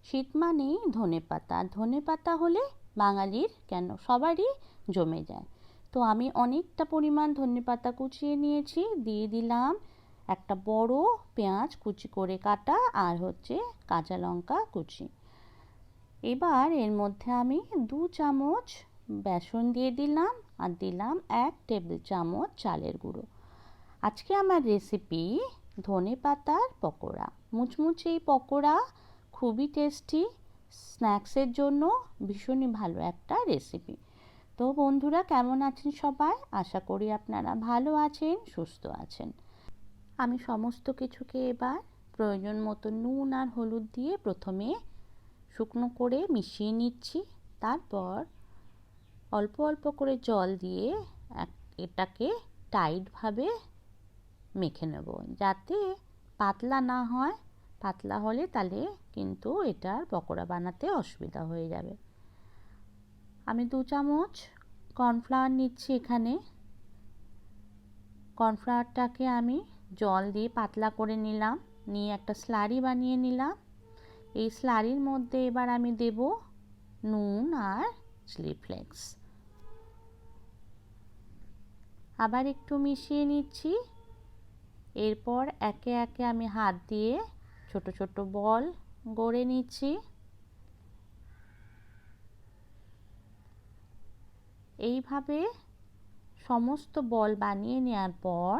শীত মানেই ধনেপাতা। ধনেপাতা হলে বাঙালির কেন সবারই জমে যায়। তো আমি অনেকটা পরিমাণ ধনেপাতা কুচিয়ে নিয়েছি, দিয়ে দিলাম একটা বড় পেঁয়াজ কুচি করে কাটা, আর কাঁচা লঙ্কা কুচি। এবার এর মধ্যে আমি 2 চামচ বেসন দিয়ে দিলাম, আর দিলাম 1 টেবিল চামচ চালের গুঁড়ো। আজকে আমার রেসিপি ধনেপাতার পকোড়া। মুচমুচে এই পকোড়া খুবই টেস্টি, স্ন্যাক্সের জন্য ভীষণই ভালো একটা রেসিপি। তো বন্ধুরা, কেমন আছেন সবাই? আশা করি আপনারা ভালো আছেন, সুস্থ আছেন। আমি সমস্ত কিছুকে এবার প্রয়োজন মতো নুন আর হলুদ দিয়ে প্রথমে শুকনো করে মিশিয়ে নিচ্ছি। তারপর অল্প অল্প করে জল দিয়ে এটাকে টাইটভাবে মেখে নেব, যাতে পাতলা না হয়। পাতলা হলে তাহলে কিন্তু এটার পকোড়া বানাতে অসুবিধা হয়ে যাবে। আমি 2 চামচ কর্নফ্লাওয়ার নিচ্ছি এখানে। কর্নফ্লাওয়ারটাকে আমি জল দিয়ে পাতলা করে নিলাম, নিয়ে একটা স্লারি বানিয়ে নিলাম। এই স্লারির মধ্যে এবার আমি দেব নুন আর চিলি ফ্লেক্স। আবার একটু মিশিয়ে নিচ্ছি। এরপর একে একে আমি হাত দিয়ে ছোট ছোট বল গড়ে নিচ্ছি। এইভাবে সমস্ত বল বানিয়ে নেওয়ার পর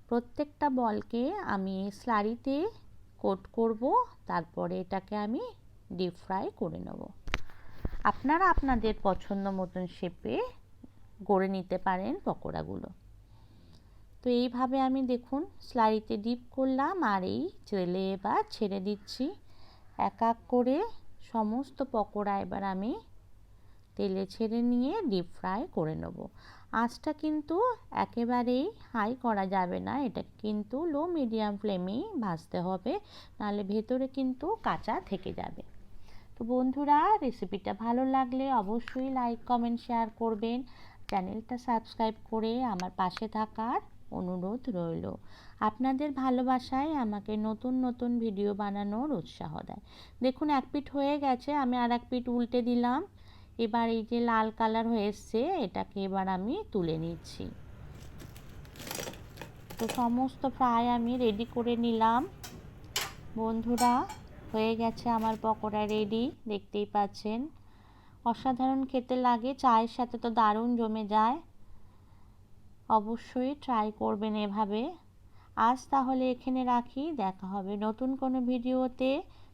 প্রত্যেকটা বলকে আমি স্লারিতে কোট করব, তারপরে এটাকে আমি ডিপ ফ্রাই করে নেব। আপনারা আপনাদের পছন্দ মতন শেপে গড়ে নিতে পারেন পকোড়াগুলো। তো এইভাবে আমি দেখুন স্লারিতে ডিপ করলাম, আর এই তেলে এবার ছেড়ে দিচ্ছি এক এক করে সমস্ত পকোড়া। এবার আমি তেলে ছেড়ে নিয়ে ডিপ ফ্রাই করে নেব। আঁচটা কিন্তু একেবারেই হাই করা যাবে না, এটা কিন্তু লো মিডিয়াম ফ্লেমেই ভাজতে হবে, নাহলে ভেতরে কিন্তু কাঁচা থেকে যাবে। তো বন্ধুরা, রেসিপিটা ভালো লাগলে অবশ্যই লাইক কমেন্ট শেয়ার করবেন। চ্যানেলটা সাবস্ক্রাইব করে আমার পাশে থাকার অনুরোধ রইল। আপনাদের ভালোবাসায় আমাকে নতুন নতুন ভিডিও বানানোর উৎসাহ দেয়। দেখুন এক পিঠ হয়ে গেছে, আমি আর এক পিঠ উল্টে দিলাম। এবার এই যে লাল কালার হয়ে এসছে, এটাকে এবার আমি তুলে নিচ্ছি। তো সমস্ত ফ্রাই আমি রেডি করে নিলাম। বন্ধুরা, হয়ে গেছে আমার পকোড়া রেডি, দেখতেই পাচ্ছেন। অসাধারণ খেতে লাগে, চায়ের সাথে তো দারুণ জমে যায়। অবশ্যই ট্রাই করবেন এভাবে। আজ তাহলে এখানে রাখি, দেখা হবে নতুন কোনো ভিডিওতে।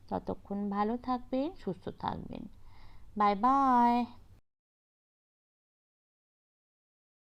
ততক্ষণ ভালো থাকবেন, সুস্থ থাকবেন। Bye bye.